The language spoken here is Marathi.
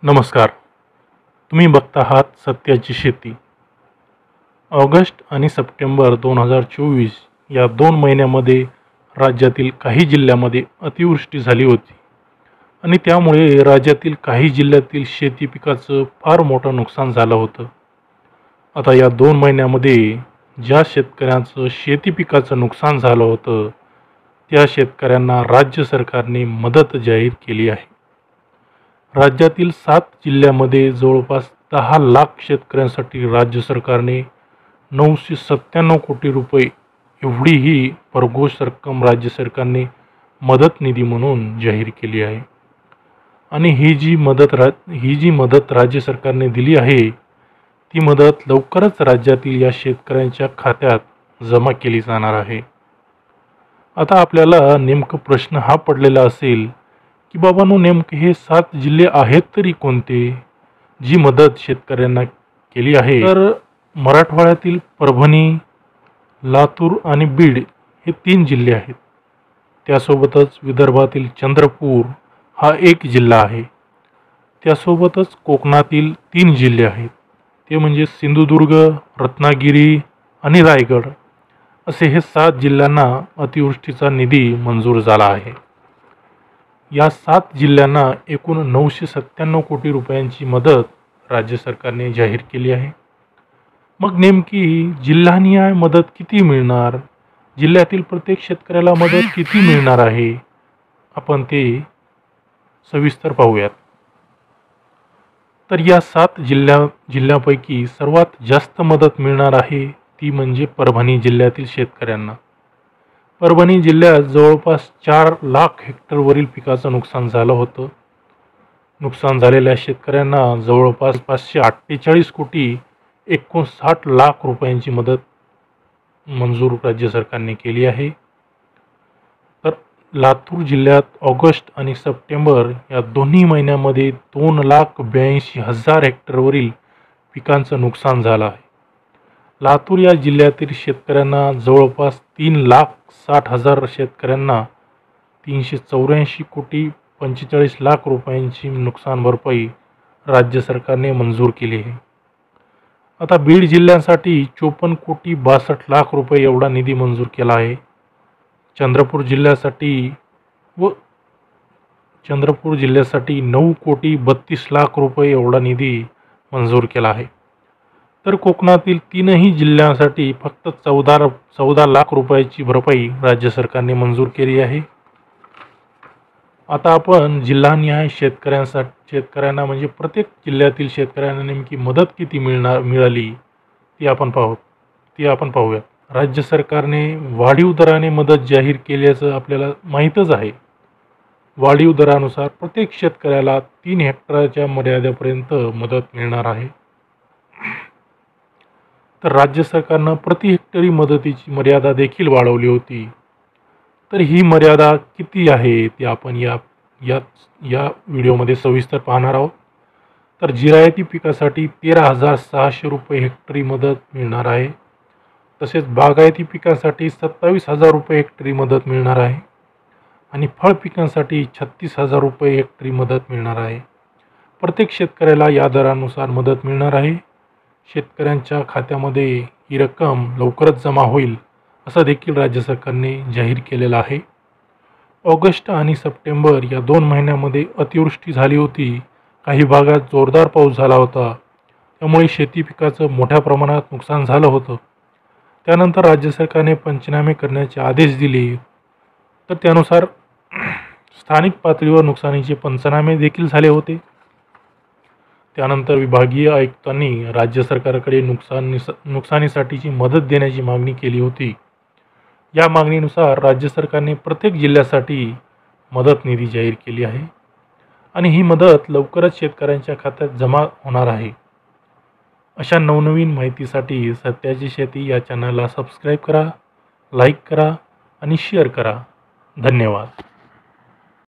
नमस्कार. तुम्ही बघता आहात सत्याची शेती. ऑगस्ट आणि सप्टेंबर 2024 या 2 महिन्यामध्ये राज्यातील काही जिल्ह्यामध्ये अतिवृष्टी झाली होती आणि त्यामुळे राज्यातील काही जिल्ह्यातील शेती पिकाचं फार मोठं नुकसान झालं होतं. आता या 2 महिन्यामध्ये ज्या शेतकऱ्यांचं शेती पिकाचं नुकसान झालं होतं त्या शेतकऱ्यांना राज्य सरकारने मदत जाहीर केली आहे. राज्यातील 7 जिल्ह्यामध्ये जवळपास 10 लाख शेतकऱ्यांसाठी राज्य सरकारने 997 कोटी रुपये एवढी ही भरघोस रक्कम राज्य सरकारने मदत निधी म्हणून जाहीर केली आहे. आणि ही जी मदत राज्य सरकारने दिली आहे ती मदत लवकरच राज्यातील या शेतकऱ्यांच्या खात्यात जमा केली जाणार आहे. आता आपल्याला नेमकं प्रश्न हा पडलेला असेल की बाबांनो, नेमके हे 7 जिल्हे आहेत तरी कोणते जी मदत शेतकऱ्यांना केली आहे? तर मराठवाड्यातील परभणी, लातूर आणि बीड हे 3 जिल्हे आहेत. त्यासोबतच विदर्भातील चंद्रपूर हा एक जिल्हा आहे. त्यासोबतच कोकणातील 3 जिल्हे आहेत, ते म्हणजे सिंधुदुर्ग, रत्नागिरी आणि रायगड. असे हे 7 जिल्ह्यांना अतिवृष्टीचा निधी मंजूर झाला आहे. या 7 जिल्ह्यांना एकूण 997 कोटी रुपयांची मदत राज्य सरकारने जाहीर केली आहे. मग नेमकी जिल्हानिहाय मदत किती मिळणार, जिल्ह्यातील प्रत्येक शेतकऱ्याला मदत किती मिळणार आहे, आपण ते सविस्तर पाहूयात. तर या 7 जिल्ह्यापैकी सर्वात जास्त मदत मिळणार आहे ती म्हणजे परभणी जिल्ह्यातील शेतकऱ्यांना. परभणी जिल्ह्यात जवळपास 4 लाख हेक्टरवरील पिकाचं नुकसान झालं होतं. नुकसान झालेल्या शेतकऱ्यांना जवळपास 548 कोटी 59 लाख रुपयांची मदत मंजूर राज्य सरकारने केली आहे. तर लातूर जिल्ह्यात ऑगस्ट आणि सप्टेंबर या दोन्ही महिन्यामध्ये 2,82,000 हेक्टरवरील पिकांचं नुकसान झालं आहे. लातूर या जिल्ह्यातील शेतकऱ्यांना जवळपास 3,60,000 शेतकऱ्यांना 384 कोटी 45 लाख रुपयांची नुकसान भरपाई राज्य सरकारने मंजूर केली आहे. आता बीड जिल्ह्यासाठी 54 कोटी 62 लाख रुपये एवढा निधी मंजूर केला आहे. चंद्रपूर जिल्ह्यासाठी 9 कोटी 32 लाख रुपये एवढा निधी मंजूर केला आहे. तर कोकणातील 3ही जिल्ह्यांसाठी फक्त 14 लाख रुपयाची भरपाई राज्य सरकारने मंजूर केली आहे. आता आपण जिल्हानिहाय शेतकऱ्यांना म्हणजे प्रत्येक जिल्ह्यातील शेतकऱ्यांना नेमकी मदत किती मिळाली ती आपण पाहूया. राज्य सरकारने वाढीव दराने मदत जाहीर केल्याचं आपल्याला माहीतच आहे. वाढीव दरानुसार प्रत्येक शेतकऱ्याला 3 हेक्टरच्या मर्यादेपर्यंत मदत मिळणार आहे. तर राज्य सरकारनं प्रति हेक्टरी मदतीची मर्यादा देखील वाढवली होती. तर ही मर्यादा किती आहे ती आपण या व्हिडिओमध्ये सविस्तर पाहणार आहोत. तर जिरायती पिकासाठी 13,600 रुपये हेक्टरी मदत मिळणार आहे. तसेच बागायती पिकासाठी 27,000 रुपये हेक्टरी मदत मिळणार आहे आणि फळ पिकांसाठी 36,000 रुपये हेक्टरी मदत मिळणार आहे. प्रत्येक शेतकऱ्याला या दरानुसार मदत मिळणार आहे. शेतकऱ्यांच्या खात्यामध्ये ही रक्कम लवकरच जमा होईल असं देखील राज्य सरकारने जाहीर केलेलं आहे. ऑगस्ट आणि सप्टेंबर या 2 महिन्यामध्ये अतिवृष्टी झाली होती. काही भागात जोरदार पाऊस झाला होता, त्यामुळे शेती पिकाचं मोठ्या प्रमाणात नुकसान झालं होतं. त्यानंतर राज्य सरकारने पंचनामे करण्याचे आदेश दिले. तर त्यानुसार स्थानिक पातळीवर नुकसानीचे पंचनामे देखील झाले होते. त्यानंतर विभागीय आयुक्तांनी राज्य सरकारकडे नुकसानीसाठीची मदत देण्याची मागणी केली होती. या मागणीनुसार राज्य सरकारने प्रत्येक जिल्ह्यासाठी मदत निधी जाहीर केली आहे आणि ही मदत लवकरच शेतकऱ्यांच्या खात्यात जमा होणार आहे. अशा नवनवीन माहितीसाठी सत्याची शेती या चॅनलला सबस्क्राईब करा, लाईक करा आणि शेअर करा. धन्यवाद.